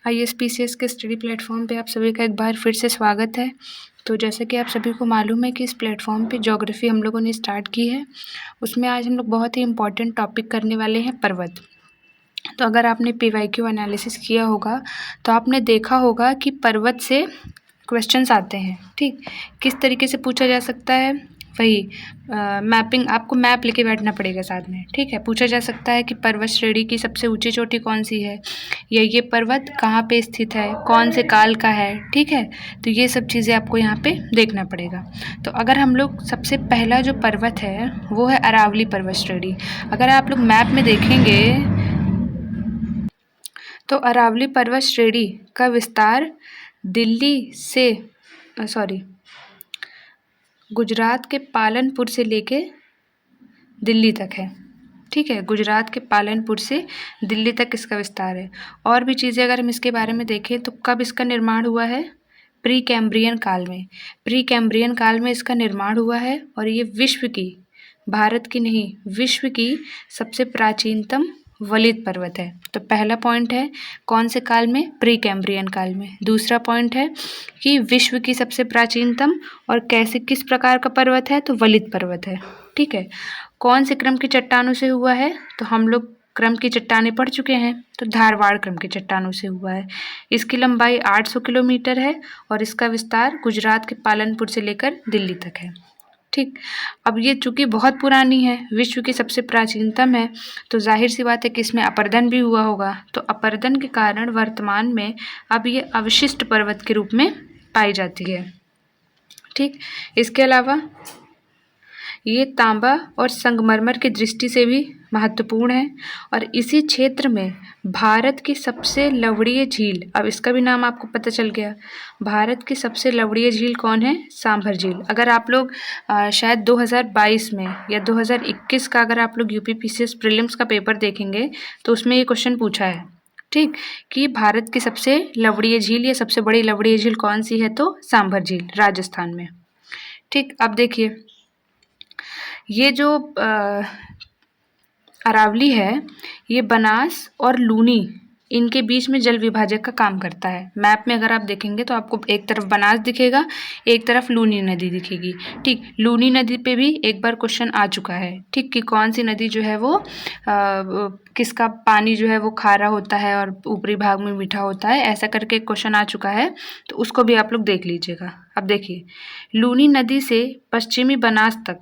ISPCS के study platform पे आप सभी का एक बार फिर से स्वागत है। तो जैसे कि आप सभी को मालूम है कि इस प्लेटफॉर्म पे ज्योग्राफी हम लोगों ने स्टार्ट की है। उसमें आज हम लोग बहुत ही इम्पोर्टेंट टॉपिक करने वाले हैं पर्वत। तो अगर आपने PYQ एनालिसिस किया होगा तो आपने देखा होगा कि पर्वत से क्वेश्चंस आते हैं। ठीक, किस तरीके से पूछा जा सकता है, वही मैपिंग, आपको मैप लेके बैठना पड़ेगा साथ में। ठीक है, पूछा जा सकता है कि पर्वत श्रेणी की सबसे ऊंची चोटी कौन सी है, या ये पर्वत कहाँ पे स्थित है, कौन से काल का है। ठीक है, तो ये सब चीज़ें आपको यहाँ पे देखना पड़ेगा। तो अगर हम लोग सबसे पहला जो पर्वत है वो है अरावली पर्वत श्रेणी। अगर आप लोग मैप में देखेंगे तो अरावली पर्वत श्रेणी का विस्तार दिल्ली से गुजरात के पालनपुर से लेके दिल्ली तक है। ठीक है, गुजरात के पालनपुर से दिल्ली तक इसका विस्तार है। और भी चीज़ें अगर हम इसके बारे में देखें तो कब इसका निर्माण हुआ है, प्री कैम्ब्रियन काल में। प्री कैम्ब्रियन काल में इसका निर्माण हुआ है और ये विश्व की, भारत की नहीं, विश्व की सबसे प्राचीनतम वलित पर्वत है। तो पहला पॉइंट है कौन से काल में, प्री कैम्ब्रियन काल में। दूसरा पॉइंट है कि विश्व की सबसे प्राचीनतम और कैसे, किस प्रकार का पर्वत है, तो वलित पर्वत है। ठीक है, कौन से क्रम की चट्टानों से हुआ है, तो हम लोग क्रम की चट्टानें पढ़ चुके हैं, तो धारवाड़ क्रम की चट्टानों से हुआ है। इसकी लंबाई 800 किलोमीटर है और इसका विस्तार गुजरात के पालनपुर से लेकर दिल्ली तक है। ठीक, अब ये चूंकि बहुत पुरानी है, विश्व की सबसे प्राचीनतम है, तो जाहिर सी बात है कि इसमें अपरदन भी हुआ होगा। तो अपरदन के कारण वर्तमान में अब ये अवशिष्ट पर्वत के रूप में पाई जाती है। ठीक, इसके अलावा ये तांबा और संगमरमर की दृष्टि से भी महत्वपूर्ण है और इसी क्षेत्र में भारत की सबसे लवणीय झील, अब इसका भी नाम आपको पता चल गया। भारत की सबसे लवणीय झील कौन है, सांभर झील। अगर आप लोग शायद 2022 में या 2021 का अगर आप लोग UPPCS प्रीलिम्स का पेपर देखेंगे तो उसमें ये क्वेश्चन पूछा है। ठीक, कि भारत की सबसे लवणीय झील या सबसे बड़ी लवणीय झील कौन सी है, तो सांभर झील, राजस्थान में। ठीक, अब देखिए ये जो अरावली है ये बनास और लूनी, इनके बीच में जल विभाजक का काम करता है। मैप में अगर आप देखेंगे तो आपको एक तरफ बनास दिखेगा, एक तरफ लूनी नदी दिखेगी। ठीक, लूनी नदी पे भी एक बार क्वेश्चन आ चुका है। ठीक, कि कौन सी नदी जो है वो किसका पानी जो है वो खारा होता है और ऊपरी भाग में मीठा होता है, ऐसा करके क्वेश्चन आ चुका है, तो उसको भी आप लोग देख लीजिएगा। अब देखिए लूनी नदी से पश्चिमी बनास तक,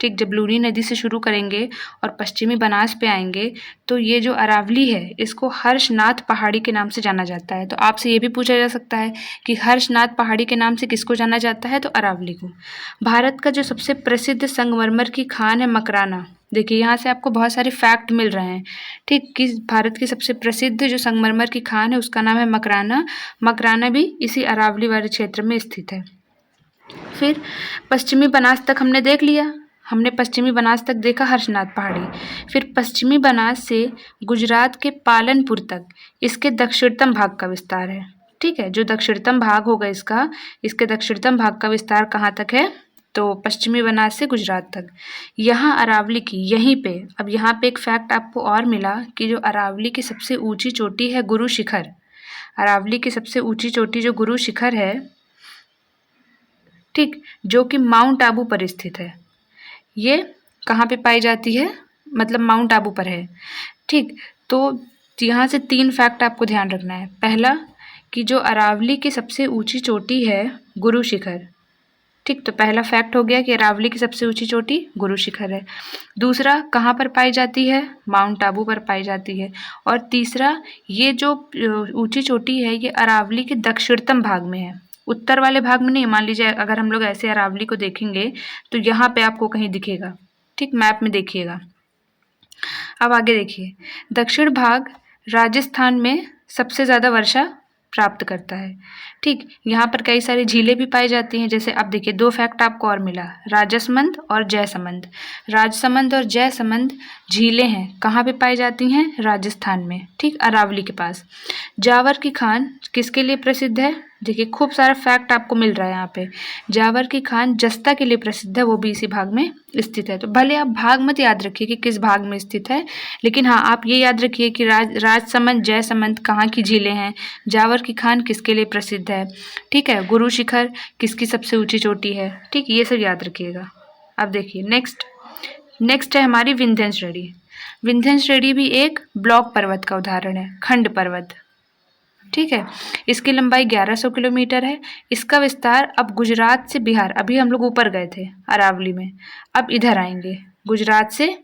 ठीक, जब लूनी नदी से शुरू करेंगे और पश्चिमी बनास पे आएंगे तो ये जो अरावली है इसको हर्षनाथ पहाड़ी के नाम से जाना जाता है। तो आपसे ये भी पूछा जा सकता है कि हर्षनाथ पहाड़ी के नाम से किसको जाना जाता है, तो अरावली को। भारत का जो सबसे प्रसिद्ध संगमरमर की खान है मकराना। देखिए यहाँ से आपको बहुत सारे फैक्ट मिल रहे हैं। ठीक, कि भारत की सबसे प्रसिद्ध जो संगमरमर की खान है उसका नाम है मकराना। मकराना भी इसी अरावली वाले क्षेत्र में स्थित है। फिर पश्चिमी बनास तक हमने देख लिया, हमने पश्चिमी बनास तक देखा हर्षनाथ पहाड़ी। फिर पश्चिमी बनास से गुजरात के पालनपुर तक इसके दक्षिणतम भाग का विस्तार है। ठीक है, जो दक्षिणतम भाग होगा इसका, इसके दक्षिणतम भाग का विस्तार कहाँ तक है, तो पश्चिमी बनास से गुजरात तक। यहाँ अरावली की, यहीं पे, अब यहाँ पे एक फैक्ट आपको और मिला कि जो अरावली की सबसे ऊंची चोटी है गुरु शिखर, अरावली की सबसे ऊंची चोटी जो गुरु शिखर है, ठीक, जो कि माउंट आबू पर स्थित है, ये कहाँ पे पाई जाती है, मतलब माउंट आबू पर है। ठीक, तो यहाँ से 3 फैक्ट आपको ध्यान रखना है। पहला कि जो अरावली की सबसे ऊंची चोटी है गुरु शिखर। ठीक, तो पहला फैक्ट हो गया कि अरावली की सबसे ऊंची चोटी गुरु शिखर है। दूसरा कहाँ पर पाई जाती है, माउंट आबू पर पाई जाती है। और तीसरा ये जो ऊंची चोटी है ये अरावली के दक्षिणतम भाग में है, उत्तर वाले भाग में नहीं। मान लीजिए अगर हम लोग ऐसे अरावली को देखेंगे तो यहाँ पे आपको कहीं दिखेगा। ठीक, मैप में देखिएगा। अब आगे देखिए, दक्षिण भाग राजस्थान में सबसे ज़्यादा वर्षा प्राप्त करता है। ठीक, यहाँ पर कई सारी झीलें भी पाई जाती हैं। जैसे अब देखिए 2 फैक्ट आपको और मिला, राजसमंद और जयसमंद। राजसमंद और जयसमंद झीलें हैं, कहाँ पे पाई जाती हैं, राजस्थान में। ठीक, अरावली के पास। जावर की खान किसके लिए प्रसिद्ध है, देखिए खूब सारा फैक्ट आपको मिल रहा है यहाँ पे। जावर की खान जस्ता के लिए प्रसिद्ध है, वो भी इसी भाग में स्थित है। तो भले आप भाग मत याद रखिए कि किस भाग में स्थित है, लेकिन हाँ आप ये याद रखिए कि राजसमंद जयसमंद कहाँ की झीलें हैं, जावर की खान किसके लिए प्रसिद्ध है, ठीक है, गुरु शिखर किसकी सबसे ऊंची चोटी है, ठीक, ये सब याद रखिएगा। अब देखिए नेक्स्ट है हमारी विंध्यन श्रेणी। विंध्यन श्रेणी भी एक ब्लॉक पर्वत का उदाहरण है, खंड पर्वत, ठीक है। इसकी लंबाई 1100 किलोमीटर है। इसका विस्तार अब गुजरात से बिहार, अभी हम लोग ऊपर गए थे अरावली में, अब इधर आएंगे गुजरात से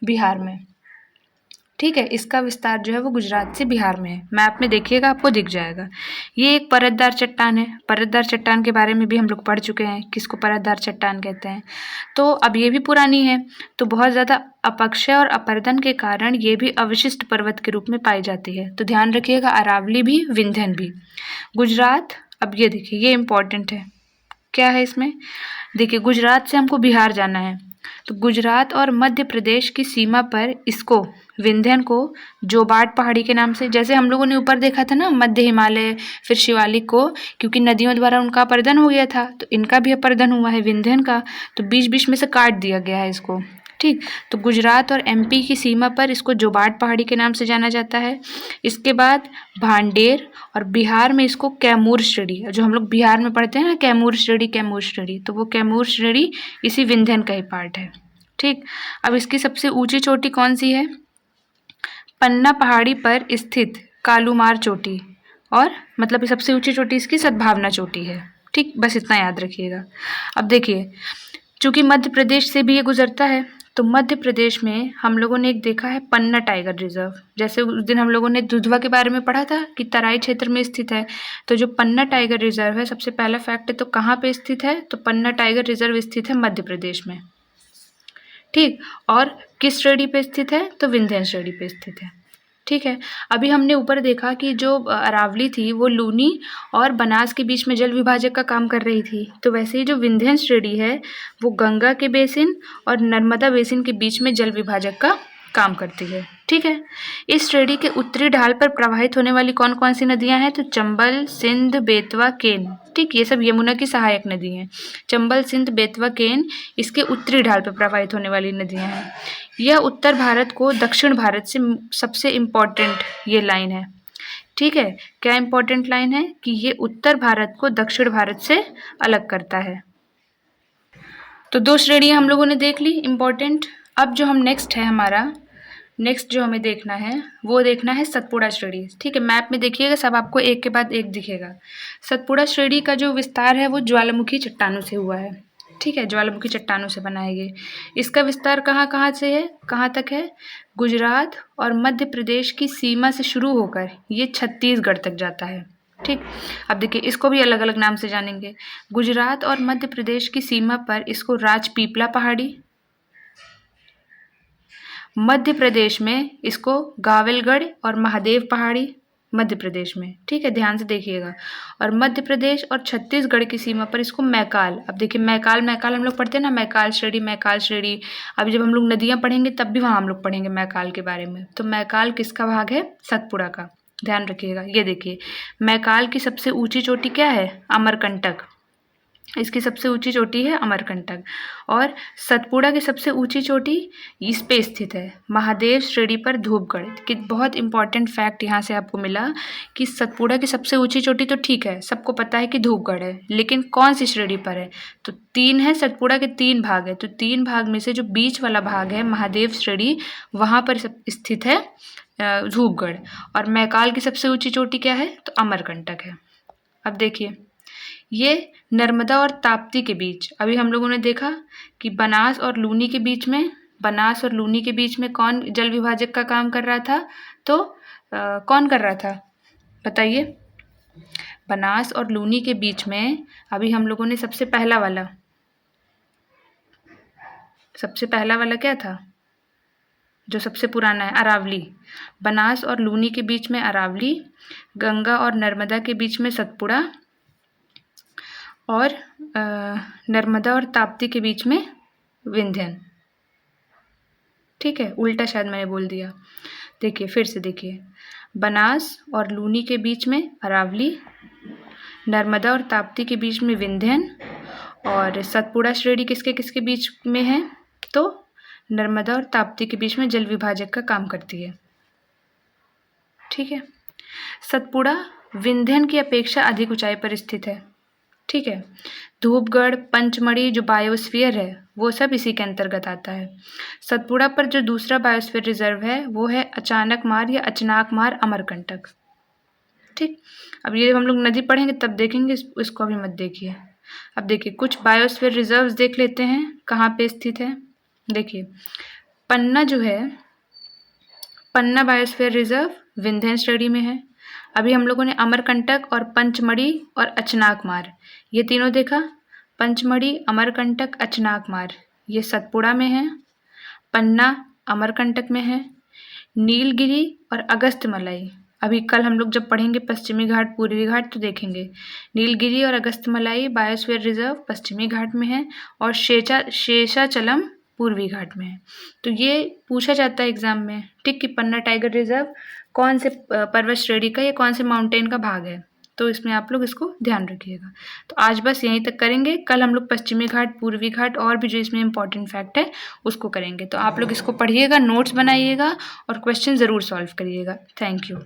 बिहार में, ठीक है। इसका विस्तार जो है वो गुजरात से बिहार में है। मैप में देखिएगा आपको दिख जाएगा। ये एक परतदार चट्टान है। परतदार चट्टान के बारे में भी हम लोग पढ़ चुके हैं, किसको परतदार चट्टान कहते हैं। तो अब ये भी पुरानी है, तो बहुत ज़्यादा अपक्षय और अपर्दन के कारण ये भी अवशिष्ट पर्वत के रूप में पाई जाती है। तो ध्यान रखिएगा, अरावली भी विंध्यन भी। गुजरात, अब ये देखिए ये इम्पोर्टेंट है, क्या है इसमें, देखिए गुजरात से हमको बिहार जाना है, तो गुजरात और मध्य प्रदेश की सीमा पर इसको विंध्यन को जोबाट पहाड़ी के नाम से, जैसे हम लोगों ने ऊपर देखा था ना मध्य हिमालय फिर शिवालिक को, क्योंकि नदियों द्वारा उनका अपरदन हो गया था, तो इनका भी अपरदन हुआ है विंध्यन का, तो बीच बीच में से काट दिया गया है इसको, ठीक। तो गुजरात और एमपी की सीमा पर इसको जोबाट पहाड़ी के नाम से जाना जाता है। इसके बाद भांडेर, और बिहार में इसको कैमूर श्रेणी, जो हम लोग बिहार में पढ़ते हैं ना कैमूर श्रेणी, तो वो कैमूर श्रेणी इसी विंध्यन का ही पार्ट है, ठीक। अब इसकी सबसे ऊंची चोटी कौन सी है, पन्ना पहाड़ी पर स्थित कालूमार चोटी, और मतलब सबसे ऊंची चोटी इसकी सद्भावना चोटी है, ठीक, बस इतना याद रखिएगा। अब देखिए चूंकि मध्य प्रदेश से भी ये गुजरता है, तो मध्य प्रदेश में हम लोगों ने एक देखा है पन्ना टाइगर रिजर्व, जैसे उस दिन हम लोगों ने दुधवा के बारे में पढ़ा था कि तराई क्षेत्र में स्थित है, तो जो पन्ना टाइगर रिजर्व है, सबसे पहला फैक्ट है, तो कहाँ पे स्थित है, तो पन्ना टाइगर रिजर्व स्थित है मध्य प्रदेश में, ठीक। और किस श्रेणी पे स्थित है, तो विंध्यन श्रेणी पे स्थित है, ठीक है। अभी हमने ऊपर देखा कि जो अरावली थी वो लूनी और बनास के बीच में जल विभाजक का काम कर रही थी, तो वैसे ही जो विंध्यन श्रेणी है वो गंगा के बेसिन और नर्मदा बेसिन के बीच में जल विभाजक का काम करती है, ठीक है। इस श्रेणी के उत्तरी ढाल पर प्रवाहित होने वाली कौन कौन सी नदियां हैं, तो चंबल, सिंध, बेतवा, केन, ठीक, ये सब यमुना की सहायक नदी हैं। चंबल, सिंध, बेतवा, केन इसके उत्तरी ढाल पर प्रवाहित होने वाली नदियां हैं। यह उत्तर भारत को दक्षिण भारत से सबसे इम्पोर्टेंट ये लाइन है, ठीक है। क्या इम्पोर्टेंट लाइन है कि ये उत्तर भारत को दक्षिण भारत से अलग करता है। तो दो श्रेणियां हम लोगों ने देख ली इम्पोर्टेंट। अब जो हम नेक्स्ट जो हमें देखना है वो देखना है सतपुड़ा श्रेणी, ठीक है। मैप में देखिएगा सब आपको एक के बाद एक दिखेगा। सतपुड़ा श्रेणी का जो विस्तार है वो ज्वालामुखी चट्टानों से हुआ है, ठीक है, ज्वालामुखी चट्टानों से बना है ये। इसका विस्तार कहाँ से है, कहाँ तक है, गुजरात और मध्य प्रदेश की सीमा से शुरू होकर ये छत्तीसगढ़ तक जाता है, ठीक। अब देखिए इसको भी अलग अलग नाम से जानेंगे। गुजरात और मध्य प्रदेश की सीमा पर इसको राजपीपला पहाड़ी, मध्य प्रदेश में इसको गावलगढ़ और महादेव पहाड़ी, मध्य प्रदेश में, ठीक है, ध्यान से देखिएगा। और मध्य प्रदेश और छत्तीसगढ़ की सीमा पर इसको मैकाल, अब देखिए मैकाल हम लोग पढ़ते हैं ना, मैकाल श्रेणी। अभी जब हम लोग नदियाँ पढ़ेंगे तब भी वहाँ हम लोग पढ़ेंगे मैकाल के बारे में। तो मैकाल किसका भाग है, सतपुड़ा का, ध्यान रखिएगा। ये देखिए मैकाल की सबसे ऊंची चोटी क्या है, अमरकंटक, इसकी सबसे ऊंची चोटी है अमरकंटक। और सतपुड़ा की सबसे ऊंची चोटी इस पे स्थित है, महादेव श्रेणी पर धूपगढ़। कि बहुत इंपॉर्टेंट फैक्ट यहाँ से आपको मिला कि सतपुड़ा की सबसे ऊंची चोटी तो ठीक है, सबको पता है कि धूपगढ़ है, लेकिन कौन सी श्रेणी पर है, तो तीन है, सतपुड़ा के तीन भाग है, तो तीन भाग में से जो बीच वाला भाग है महादेव श्रेणी, वहाँ पर स्थित है धूपगढ़। और मैकाल की सबसे ऊंची चोटी क्या है, तो अमरकंटक है। अब देखिए ये नर्मदा और ताप्ती के बीच, अभी हम लोगों ने देखा कि बनास और लूनी के बीच में कौन जल विभाजक का काम कर रहा था, तो कौन कर रहा था बताइए, बनास और लूनी के बीच में। अभी हम लोगों ने सबसे पहला वाला क्या था, जो सबसे पुराना है, अरावली। बनास और लूनी के बीच में अरावली, गंगा और नर्मदा के बीच में सतपुड़ा, और नर्मदा और ताप्ती के बीच में विंध्यन, ठीक है, उल्टा शायद मैंने बोल दिया। देखिए फिर से देखिए, बनास और लूनी के बीच में अरावली, नर्मदा और ताप्ती के बीच में विंध्यन, और सतपुड़ा श्रेणी किसके बीच में है, तो नर्मदा और ताप्ती के बीच में जल विभाजक का काम करती है। ठीक है। सतपुड़ा विंध्यन की अपेक्षा अधिक ऊंचाई पर स्थित है। ठीक है। धूपगढ़, पंचमढ़ी जो बायोस्फीयर है वो सब इसी के अंतर्गत आता है। सतपुड़ा पर जो दूसरा बायोस्फीयर रिजर्व है वो है अचानकमार या अचनाकमार अमरकंटक। ठीक। अब ये हम लोग नदी पढ़ेंगे तब देखेंगे, इसको अभी मत देखिए। अब देखिए कुछ बायोस्फीयर रिजर्व्स देख लेते हैं कहाँ पे स्थित है। देखिए पन्ना जो है, पन्ना बायोस्फीयर रिजर्व विंध्यन श्रेणी में है। अभी हम लोगों ने अमरकंटक और पंचमढ़ी और अचनाकमार ये तीनों देखा। पंचमढ़ी, अमरकंटक, अचनाकमार ये सतपुड़ा में है। पन्ना अमरकंटक में है। नीलगिरी और अगस्त्यमलाई अभी कल हम लोग जब पढ़ेंगे पश्चिमी घाट पूर्वी घाट तो देखेंगे। नीलगिरी और अगस्त्यमलाई बायोस्फीयर रिजर्व पश्चिमी घाट में है और शेषाचलम पूर्वी घाट में है। तो ये पूछा जाता है एग्जाम में, ठीक, कि पन्ना टाइगर रिजर्व कौन से पर्वत श्रेणी का या कौन से माउंटेन का भाग है। तो इसमें आप लोग इसको ध्यान रखिएगा। तो आज बस यहीं तक करेंगे, कल हम लोग पश्चिमी घाट पूर्वी घाट और भी जो इसमें इंपॉर्टेंट फैक्ट है उसको करेंगे। तो आप लोग इसको पढ़िएगा, नोट्स बनाइएगा और क्वेश्चन ज़रूर सॉल्व करिएगा। Thank you.